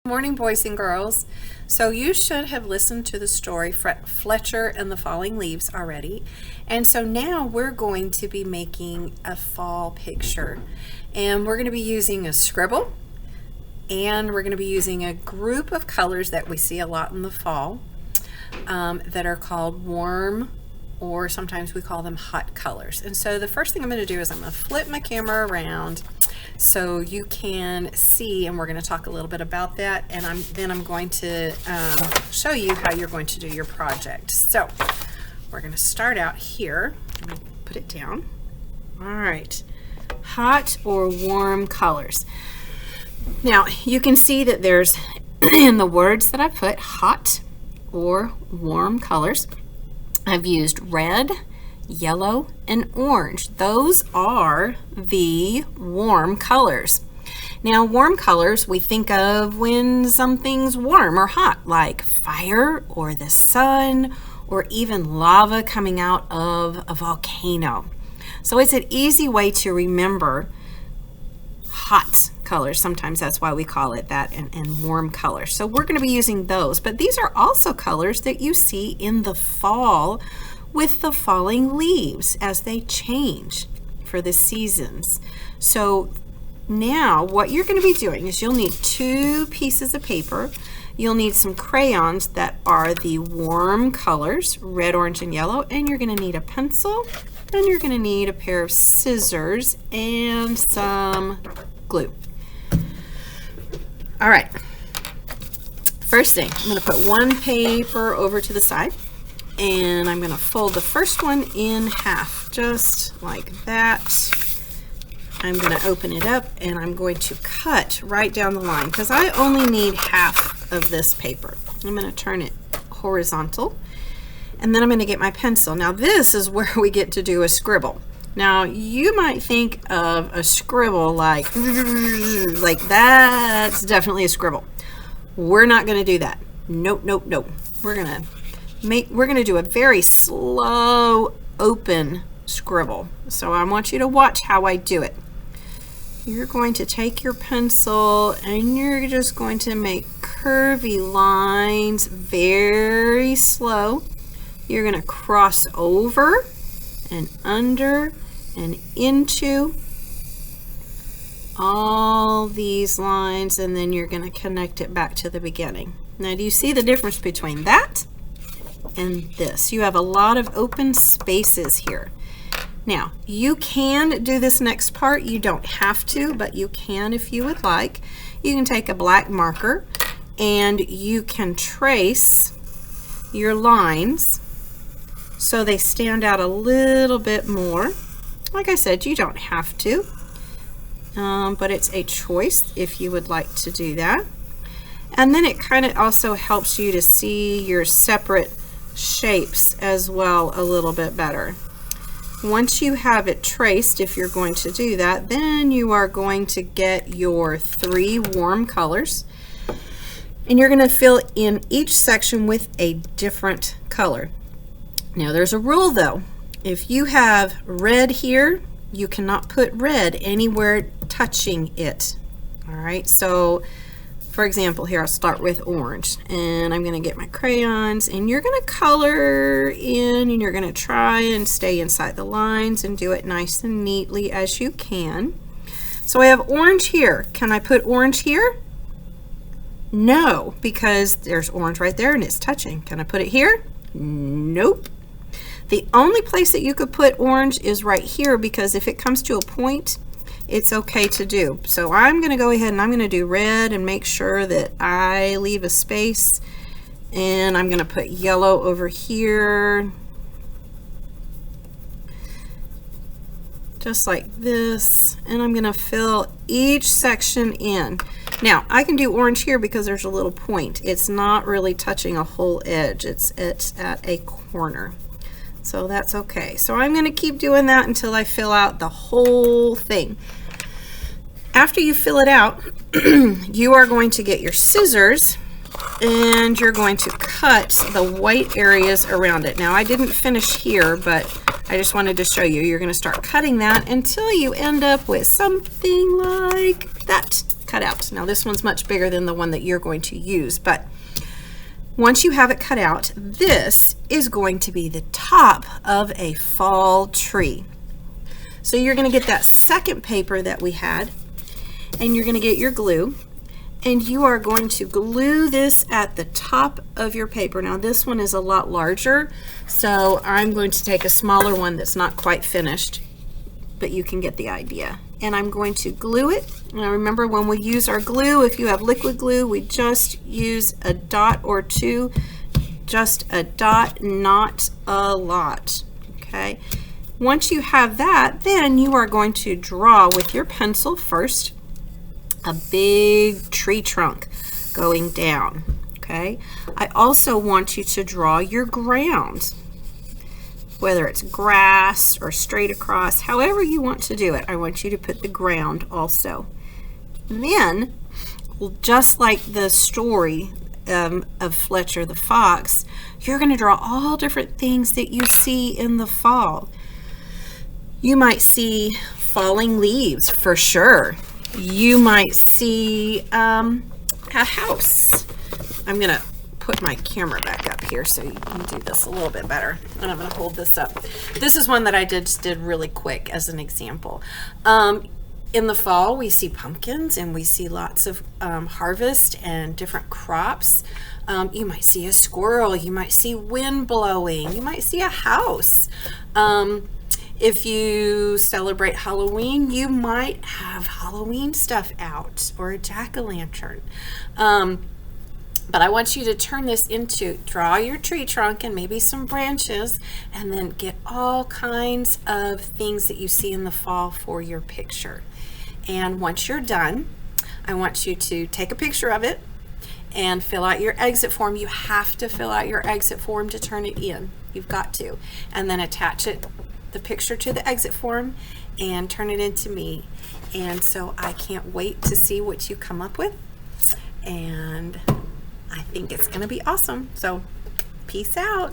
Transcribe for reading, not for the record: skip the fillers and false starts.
Morning, boys and girls. So you should have listened to the story Fletcher and the Falling Leaves already. And so now we're going to be making a fall picture. And we're going to be using a scribble. And we're going to be using a group of colors that we see a lot in the fall that are called warm, or sometimes we call them hot colors. And so the first thing I'm going to do is I'm going to flip my camera around so you can see, and we're going to talk a little bit about that, and then I'm going to show you how you're going to do your project. So we're going to start out here. Let me put it down. All right, hot or warm colors. Now you can see that there's in the words that I put hot or warm colors. I've used red, yellow, and orange. Those are the warm colors. Now, warm colors we think of when something's warm or hot, like fire or the sun or even lava coming out of a volcano. So it's an easy way to remember hot colors. Sometimes that's why we call it that, and warm colors. So we're going to be using those, but these are also colors that you see in the fall with the falling leaves as they change for the seasons. So now what you're going to be doing is you'll need 2 pieces of paper. You'll need some crayons that are the warm colors, red, orange, and yellow, and you're going to need a pencil, and you're going to need a pair of scissors and some glue. All right, first thing, I'm going to put one paper over to the side, and I'm going to fold the first one in half, just like that. I'm going to open it up, and I'm going to cut right down the line because I only need half of this paper. I'm going to turn it horizontal, and then I'm going to get my pencil. Now this is where we get to do a scribble. Now you might think of a scribble like that's definitely a scribble. We're not going to do that. Nope, nope, nope. We're going to do a very slow open scribble. So I want you to watch how I do it. You're going to take your pencil and you're just going to make curvy lines, very slow. You're going to cross over and under and into all these lines, and then you're going to connect it back to the beginning. Now, do you see the difference between that and this? You have a lot of open spaces here. Now, you can do this next part. You don't have to, but you can if you would like. You can take a black marker and you can trace your lines so they stand out a little bit more. Like I said, you don't have to, but it's a choice if you would like to do that. And then it kind of also helps you to see your separate shapes as well a little bit better. Once you have it traced, if you're going to do that, then you are going to get your 3 warm colors, and you're going to fill in each section with a different color. Now there's a rule though. If you have red here, you cannot put red anywhere touching it. All right, so for example, here I'll start with orange, and I'm going to get my crayons, and you're going to color in, and you're going to try and stay inside the lines and do it nice and neatly as you can. So I have orange here. Can I put orange here? No, because there's orange right there and it's touching. Can I put it here? Nope. The only place that you could put orange is right here, because if it comes to a point, it's okay to do. So I'm going to go ahead and I'm going to do red and make sure that I leave a space, and I'm going to put yellow over here just like this, and I'm going to fill each section in. Now I can do orange here because there's a little point. It's not really touching a whole edge, it's at a corner. So that's okay. So I'm going to keep doing that until I fill out the whole thing. After you fill it out, you are going to get your scissors and you're going to cut the white areas around it. Now I didn't finish here, but I just wanted to show you. You're going to start cutting that until you end up with something like that. cut out. Now this one's much bigger than the one that you're going to use, but once you have it cut out, this is going to be the top of a fall tree. So you're going to get that second paper that we had, and you're going to get your glue, and you are going to glue this at the top of your paper. Now this one is a lot larger, so I'm going to take a smaller one that's not quite finished, but you can get the idea. And I'm going to glue it. Now remember, when we use our glue, if you have liquid glue, we just use a dot or two, just a dot, not a lot, okay? Once you have that, then you are going to draw with your pencil first a big tree trunk going down, okay? I also want you to draw your ground, whether it's grass or straight across, however you want to do it. I want you to put the ground also. Then, just like the story of Fletcher the Fox, you're going to draw all different things that you see in the fall. You might see falling leaves for sure. You might see a house. I'm going to put my camera back up here so you can do this a little bit better. And I'm going to hold this up. This is one that I just did really quick as an example. In the fall, we see pumpkins and we see lots of harvest and different crops. You might see a squirrel. You might see wind blowing. You might see a house. If you celebrate Halloween, you might have Halloween stuff out or a jack-o'-lantern. But I want you to turn this into, draw your tree trunk and maybe some branches, and then get all kinds of things that you see in the fall for your picture. And once you're done, I want you to take a picture of it and fill out your exit form. You have to fill out your exit form to turn it in. You've got to. And then attach it, the picture, to the exit form and turn it into me. And so I can't wait to see what you come up with. And I think it's going to be awesome. So peace out.